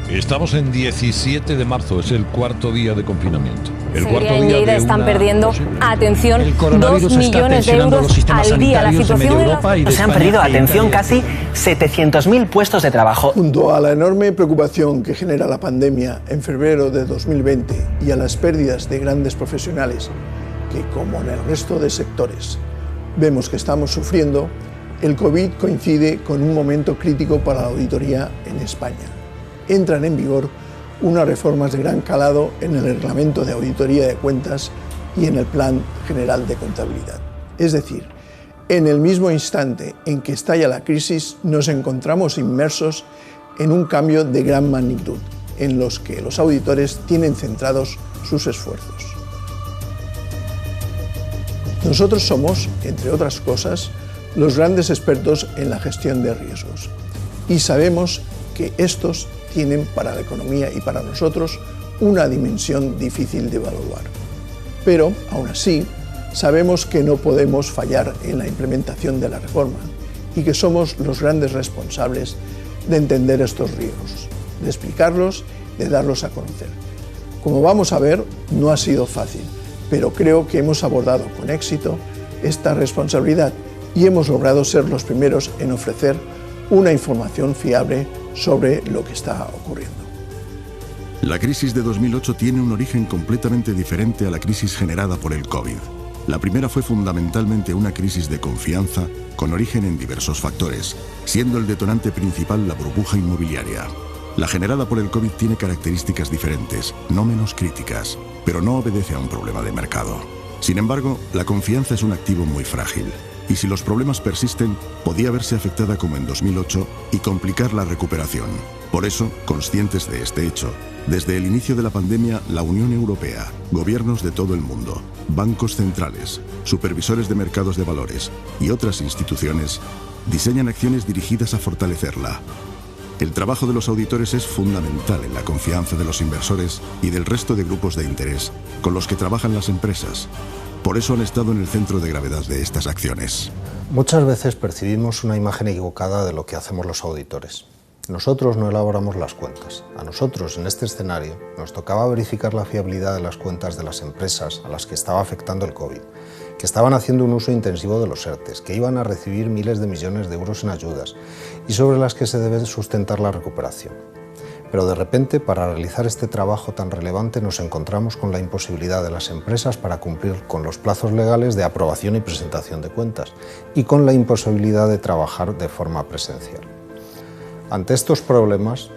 Estamos en 17 de marzo, es el cuarto día de confinamiento. El cuarto Sevilla y día Lleida de están una perdiendo, atención, El coronavirus 2 está millones de tensionando euros los sistemas al día. La sanitarios de situación media Europa y de Se han España perdido, y atención, Italia. casi 700.000 puestos de trabajo. Junto a la enorme preocupación que genera la pandemia en febrero de 2020 y a las pérdidas de grandes profesionales que, como en el resto de sectores, vemos que estamos sufriendo, el COVID coincide con un momento crítico para la auditoría en España. Entran en vigor unas reformas de gran calado en el Reglamento de Auditoría de Cuentas y en el Plan General de Contabilidad. Es decir, en el mismo instante en que estalla la crisis, nos encontramos inmersos en un cambio de gran magnitud, en los que los auditores tienen centrados sus esfuerzos. Nosotros somos, entre otras cosas, los grandes expertos en la gestión de riesgos y sabemos que estos tienen para la economía y para nosotros una dimensión difícil de evaluar. Pero, aún así, sabemos que no podemos fallar en la implementación de la reforma y que somos los grandes responsables de entender estos riesgos, de explicarlos, de darlos a conocer. Como vamos a ver, no ha sido fácil, pero creo que hemos abordado con éxito esta responsabilidad y hemos logrado ser los primeros en ofrecer una información fiable sobre lo que está ocurriendo. La crisis de 2008 tiene un origen completamente diferente a la crisis generada por el COVID. La primera fue fundamentalmente una crisis de confianza con origen en diversos factores, siendo el detonante principal la burbuja inmobiliaria. La generada por el COVID tiene características diferentes, no menos críticas, pero no obedece a un problema de mercado. Sin embargo, la confianza es un activo muy frágil, y si los problemas persisten, podía verse afectada como en 2008 y complicar la recuperación. Por eso, conscientes de este hecho, desde el inicio de la pandemia, la Unión Europea, gobiernos de todo el mundo, bancos centrales, supervisores de mercados de valores y otras instituciones diseñan acciones dirigidas a fortalecerla. El trabajo de los auditores es fundamental en la confianza de los inversores y del resto de grupos de interés con los que trabajan las empresas. Por eso han estado en el centro de gravedad de estas acciones. Muchas veces percibimos una imagen equivocada de lo que hacemos los auditores. Nosotros no elaboramos las cuentas. A nosotros, en este escenario, nos tocaba verificar la fiabilidad de las cuentas de las empresas a las que estaba afectando el COVID, que estaban haciendo un uso intensivo de los ERTEs, que iban a recibir miles de millones de euros en ayudas y sobre las que se debe sustentar la recuperación. Pero de repente, para realizar este trabajo tan relevante, nos encontramos con la imposibilidad de las empresas para cumplir con los plazos legales de aprobación y presentación de cuentas y con la imposibilidad de trabajar de forma presencial. Ante estos problemas,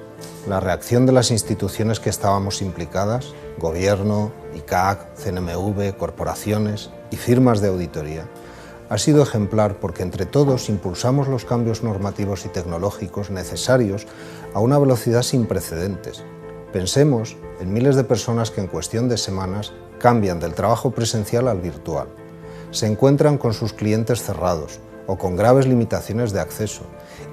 la reacción de las instituciones que estábamos implicadas, Gobierno, ICAC, CNMV, corporaciones y firmas de auditoría, ha sido ejemplar porque entre todos impulsamos los cambios normativos y tecnológicos necesarios a una velocidad sin precedentes. Pensemos en miles de personas que en cuestión de semanas cambian del trabajo presencial al virtual. Se encuentran con sus clientes cerrados o con graves limitaciones de acceso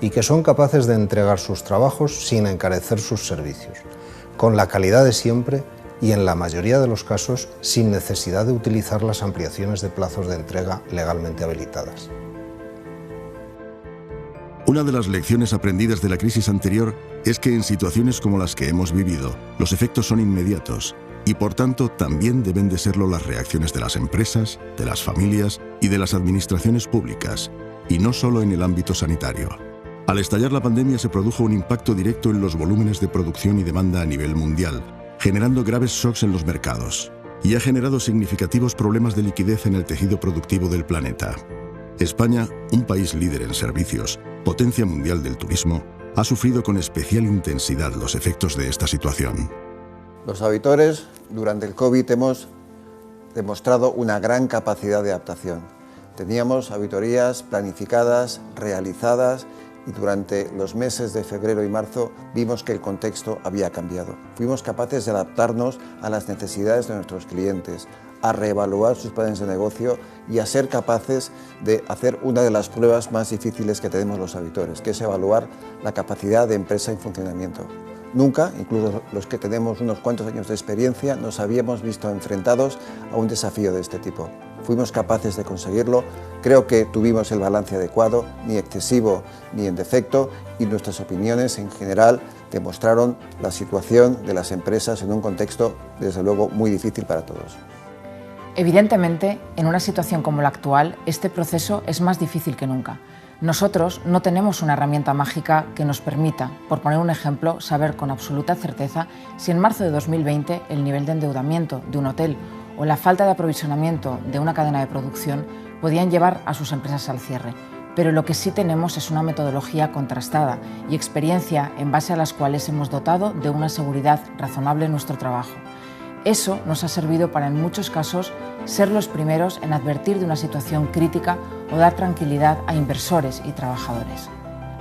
y que son capaces de entregar sus trabajos sin encarecer sus servicios, con la calidad de siempre y en la mayoría de los casos sin necesidad de utilizar las ampliaciones de plazos de entrega legalmente habilitadas. Una de las lecciones aprendidas de la crisis anterior es que en situaciones como las que hemos vivido, los efectos son inmediatos y por tanto también deben de serlo las reacciones de las empresas, de las familias y de las administraciones públicas, y no solo en el ámbito sanitario. Al estallar la pandemia se produjo un impacto directo en los volúmenes de producción y demanda a nivel mundial, generando graves shocks en los mercados, y ha generado significativos problemas de liquidez en el tejido productivo del planeta. España, un país líder en servicios, potencia mundial del turismo, ha sufrido con especial intensidad los efectos de esta situación. Los auditores, durante el COVID, hemos demostrado una gran capacidad de adaptación. Teníamos auditorías planificadas, realizadas, y durante los meses de febrero y marzo vimos que el contexto había cambiado. Fuimos capaces de adaptarnos a las necesidades de nuestros clientes, a reevaluar sus planes de negocio y a ser capaces de hacer una de las pruebas más difíciles que tenemos los auditores, que es evaluar la capacidad de empresa en funcionamiento. Nunca, incluso los que tenemos unos cuantos años de experiencia, nos habíamos visto enfrentados a un desafío de este tipo. Fuimos capaces de conseguirlo, creo que tuvimos el balance adecuado, ni excesivo ni en defecto, y nuestras opiniones en general que mostraron la situación de las empresas en un contexto, desde luego, muy difícil para todos. Evidentemente, en una situación como la actual, este proceso es más difícil que nunca. Nosotros no tenemos una herramienta mágica que nos permita, por poner un ejemplo, saber con absoluta certeza si en marzo de 2020 el nivel de endeudamiento de un hotel o la falta de aprovisionamiento de una cadena de producción podían llevar a sus empresas al cierre. Pero lo que sí tenemos es una metodología contrastada y experiencia en base a las cuales hemos dotado de una seguridad razonable en nuestro trabajo. Eso nos ha servido para, en muchos casos, ser los primeros en advertir de una situación crítica o dar tranquilidad a inversores y trabajadores.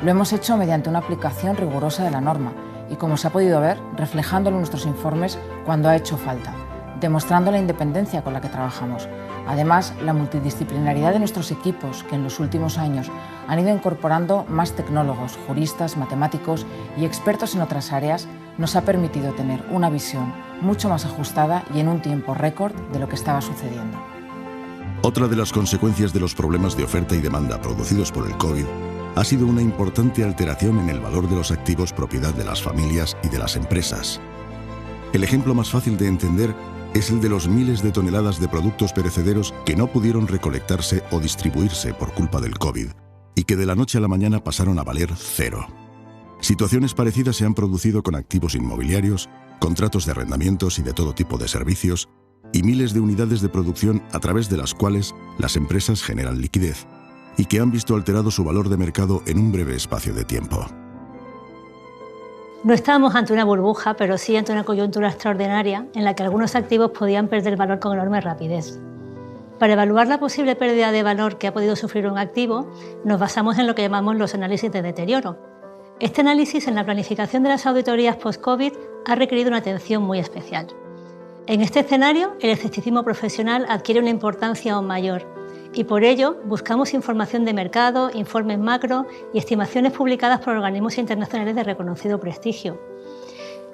Lo hemos hecho mediante una aplicación rigurosa de la norma y, como se ha podido ver, reflejándolo en nuestros informes cuando ha hecho falta, demostrando la independencia con la que trabajamos. Además, la multidisciplinaridad de nuestros equipos, que en los últimos años han ido incorporando más tecnólogos, juristas, matemáticos y expertos en otras áreas, nos ha permitido tener una visión mucho más ajustada y en un tiempo récord de lo que estaba sucediendo. Otra de las consecuencias de los problemas de oferta y demanda producidos por el COVID ha sido una importante alteración en el valor de los activos propiedad de las familias y de las empresas. El ejemplo más fácil de entender es el de los miles de toneladas de productos perecederos que no pudieron recolectarse o distribuirse por culpa del COVID y que de la noche a la mañana pasaron a valer cero. Situaciones parecidas se han producido con activos inmobiliarios, contratos de arrendamientos y de todo tipo de servicios, y miles de unidades de producción a través de las cuales las empresas generan liquidez, y que han visto alterado su valor de mercado en un breve espacio de tiempo. No estábamos ante una burbuja, pero sí ante una coyuntura extraordinaria en la que algunos activos podían perder valor con enorme rapidez. Para evaluar la posible pérdida de valor que ha podido sufrir un activo, nos basamos en lo que llamamos los análisis de deterioro. Este análisis en la planificación de las auditorías post-COVID ha requerido una atención muy especial. En este escenario, el escepticismo profesional adquiere una importancia aún mayor y por ello buscamos información de mercado, informes macro y estimaciones publicadas por organismos internacionales de reconocido prestigio.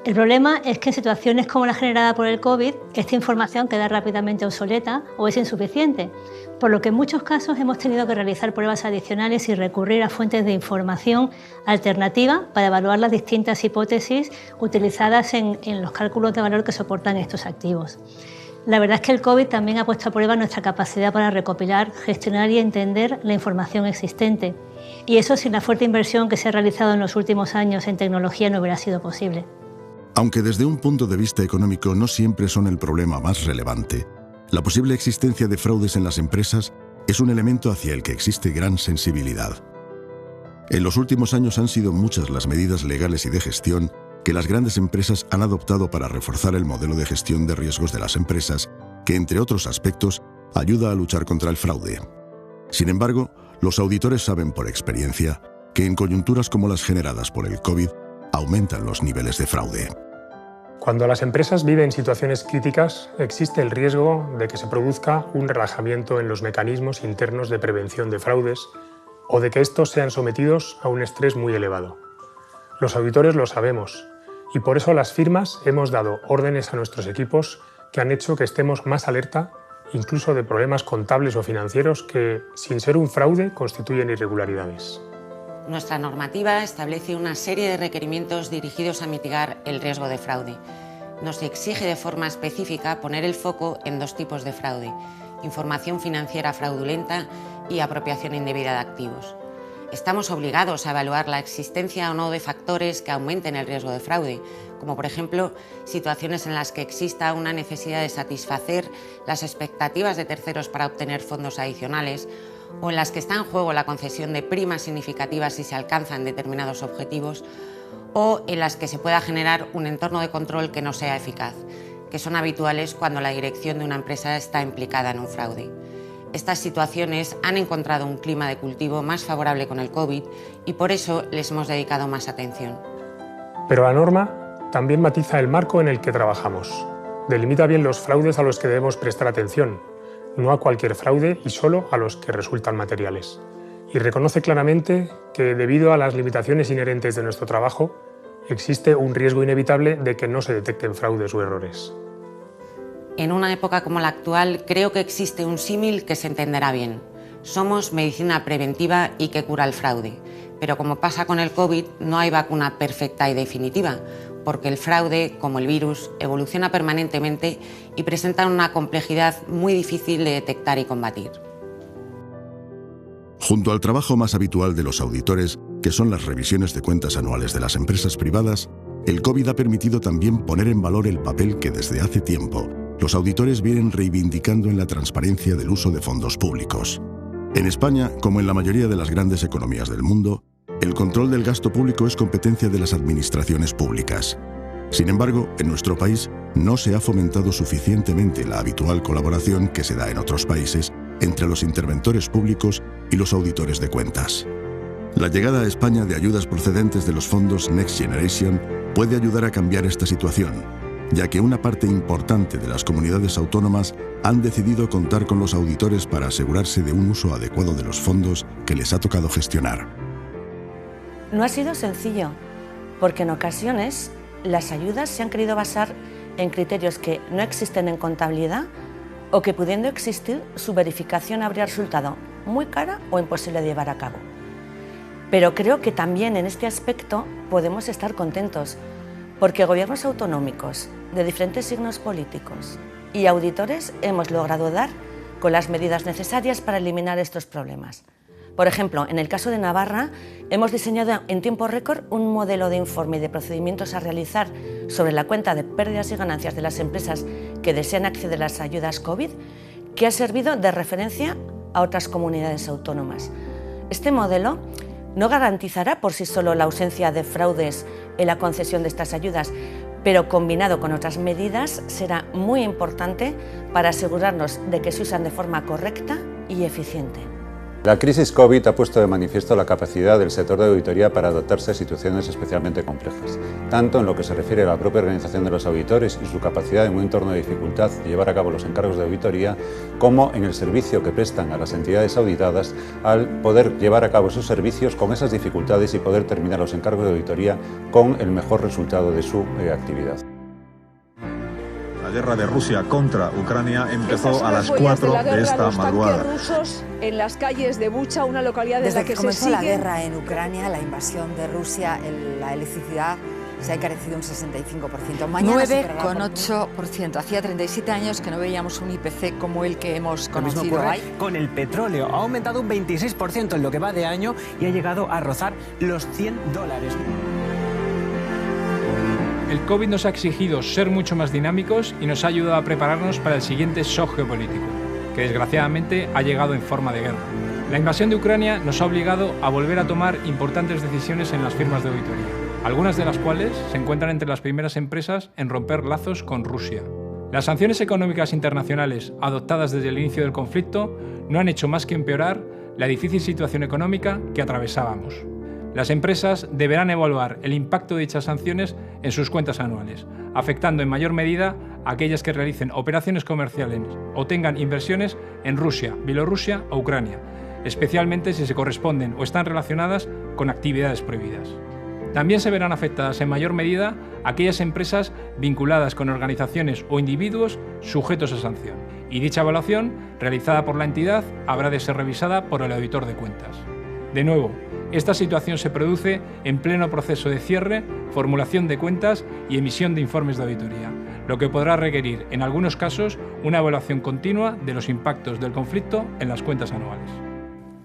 El problema es que en situaciones como la generada por el COVID, esta información queda rápidamente obsoleta o es insuficiente, por lo que en muchos casos hemos tenido que realizar pruebas adicionales y recurrir a fuentes de información alternativa para evaluar las distintas hipótesis utilizadas en los cálculos de valor que soportan estos activos. La verdad es que el COVID también ha puesto a prueba nuestra capacidad para recopilar, gestionar y entender la información existente, y eso sin la fuerte inversión que se ha realizado en los últimos años en tecnología no hubiera sido posible. Aunque desde un punto de vista económico no siempre son el problema más relevante, la posible existencia de fraudes en las empresas es un elemento hacia el que existe gran sensibilidad. En los últimos años han sido muchas las medidas legales y de gestión que las grandes empresas han adoptado para reforzar el modelo de gestión de riesgos de las empresas, que, entre otros aspectos, ayuda a luchar contra el fraude. Sin embargo, los auditores saben por experiencia que en coyunturas como las generadas por el COVID, aumentan los niveles de fraude. Cuando las empresas viven situaciones críticas, existe el riesgo de que se produzca un relajamiento en los mecanismos internos de prevención de fraudes o de que estos sean sometidos a un estrés muy elevado. Los auditores lo sabemos y por eso las firmas hemos dado órdenes a nuestros equipos que han hecho que estemos más alerta incluso de problemas contables o financieros que, sin ser un fraude, constituyen irregularidades. Nuestra normativa establece una serie de requerimientos dirigidos a mitigar el riesgo de fraude. Nos exige de forma específica poner el foco en dos tipos de fraude: información financiera fraudulenta y apropiación indebida de activos. Estamos obligados a evaluar la existencia o no de factores que aumenten el riesgo de fraude, como por ejemplo situaciones en las que exista una necesidad de satisfacer las expectativas de terceros para obtener fondos adicionales, o en las que está en juego la concesión de primas significativas si se alcanzan determinados objetivos, o en las que se pueda generar un entorno de control que no sea eficaz, que son habituales cuando la dirección de una empresa está implicada en un fraude. Estas situaciones han encontrado un clima de cultivo más favorable con el COVID y por eso les hemos dedicado más atención. Pero la norma también matiza el marco en el que trabajamos. Delimita bien los fraudes a los que debemos prestar atención, no a cualquier fraude y solo a los que resultan materiales. Y reconoce claramente que, debido a las limitaciones inherentes de nuestro trabajo, existe un riesgo inevitable de que no se detecten fraudes o errores. En una época como la actual, creo que existe un símil que se entenderá bien. Somos medicina preventiva y que cura el fraude, Pero como pasa con el COVID, no hay vacuna perfecta y definitiva, porque el fraude, como el virus, evoluciona permanentemente y presenta una complejidad muy difícil de detectar y combatir. Junto al trabajo más habitual de los auditores, que son las revisiones de cuentas anuales de las empresas privadas, el COVID ha permitido también poner en valor el papel que desde hace tiempo los auditores vienen reivindicando en la transparencia del uso de fondos públicos. En España, como en la mayoría de las grandes economías del mundo, el control del gasto público es competencia de las administraciones públicas. Sin embargo, en nuestro país no se ha fomentado suficientemente la habitual colaboración que se da en otros países entre los interventores públicos y los auditores de cuentas. La llegada a España de ayudas procedentes de los fondos Next Generation puede ayudar a cambiar esta situación, ya que una parte importante de las comunidades autónomas han decidido contar con los auditores para asegurarse de un uso adecuado de los fondos que les ha tocado gestionar. No ha sido sencillo, porque en ocasiones las ayudas se han querido basar en criterios que no existen en contabilidad o que, pudiendo existir, su verificación habría resultado muy cara o imposible de llevar a cabo. Pero creo que también en este aspecto podemos estar contentos, porque gobiernos autonómicos de diferentes signos políticos y auditores hemos logrado dar con las medidas necesarias para eliminar estos problemas. Por ejemplo, en el caso de Navarra, hemos diseñado en tiempo récord un modelo de informe y de procedimientos a realizar sobre la cuenta de pérdidas y ganancias de las empresas que desean acceder a las ayudas COVID, que ha servido de referencia a otras comunidades autónomas. Este modelo no garantizará por sí solo la ausencia de fraudes en la concesión de estas ayudas, pero combinado con otras medidas será muy importante para asegurarnos de que se usan de forma correcta y eficiente. La crisis COVID ha puesto de manifiesto la capacidad del sector de auditoría para adaptarse a situaciones especialmente complejas, tanto en lo que se refiere a la propia organización de los auditores y su capacidad en un entorno de dificultad de llevar a cabo los encargos de auditoría, como en el servicio que prestan a las entidades auditadas al poder llevar a cabo esos servicios con esas dificultades y poder terminar los encargos de auditoría con el mejor resultado de su actividad. La guerra de Rusia contra Ucrania empezó a las 4 de esta madrugada. Rusos en las calles de Bucha, una localidad desde que comenzó la guerra en Ucrania, la invasión de Rusia, la electricidad se ha encarecido un 65%. 9,8%. Hacía 37 años que no veíamos un IPC como el que hemos conocido. Lo mismo ocurre con el petróleo. Ha aumentado un 26% en lo que va de año y ha llegado a rozar los $100. El COVID nos ha exigido ser mucho más dinámicos y nos ha ayudado a prepararnos para el siguiente shock geopolítico, que desgraciadamente ha llegado en forma de guerra. La invasión de Ucrania nos ha obligado a volver a tomar importantes decisiones en las firmas de auditoría, algunas de las cuales se encuentran entre las primeras empresas en romper lazos con Rusia. Las sanciones económicas internacionales adoptadas desde el inicio del conflicto no han hecho más que empeorar la difícil situación económica que atravesábamos. Las empresas deberán evaluar el impacto de dichas sanciones en sus cuentas anuales, afectando en mayor medida a aquellas que realicen operaciones comerciales o tengan inversiones en Rusia, Bielorrusia o Ucrania, especialmente si se corresponden o están relacionadas con actividades prohibidas. También se verán afectadas en mayor medida aquellas empresas vinculadas con organizaciones o individuos sujetos a sanción, y dicha evaluación, realizada por la entidad, habrá de ser revisada por el auditor de cuentas. De nuevo, esta situación se produce en pleno proceso de cierre, formulación de cuentas y emisión de informes de auditoría, lo que podrá requerir, en algunos casos, una evaluación continua de los impactos del conflicto en las cuentas anuales.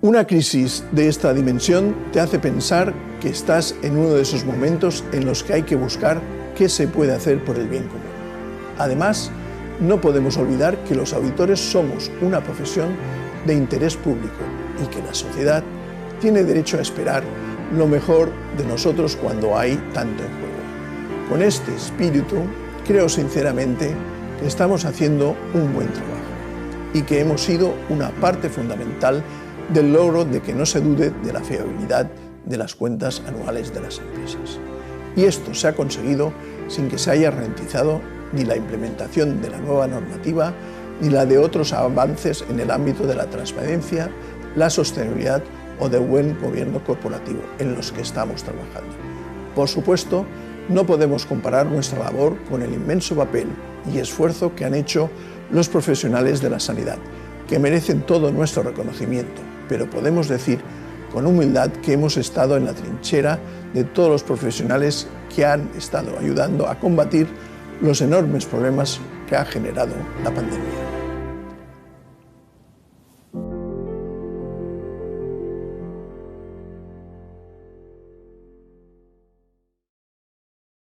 Una crisis de esta dimensión te hace pensar que estás en uno de esos momentos en los que hay que buscar qué se puede hacer por el bien común. Además, no podemos olvidar que los auditores somos una profesión de interés público y que la sociedad tiene derecho a esperar lo mejor de nosotros cuando hay tanto en juego. Con este espíritu, creo sinceramente que estamos haciendo un buen trabajo y que hemos sido una parte fundamental del logro de que no se dude de la fiabilidad de las cuentas anuales de las empresas. Y esto se ha conseguido sin que se haya ralentizado ni la implementación de la nueva normativa ni la de otros avances en el ámbito de la transparencia, la sostenibilidad o de buen gobierno corporativo en los que estamos trabajando. Por supuesto, no podemos comparar nuestra labor con el inmenso papel y esfuerzo que han hecho los profesionales de la sanidad, que merecen todo nuestro reconocimiento, pero podemos decir con humildad que hemos estado en la trinchera de todos los profesionales que han estado ayudando a combatir los enormes problemas que ha generado la pandemia.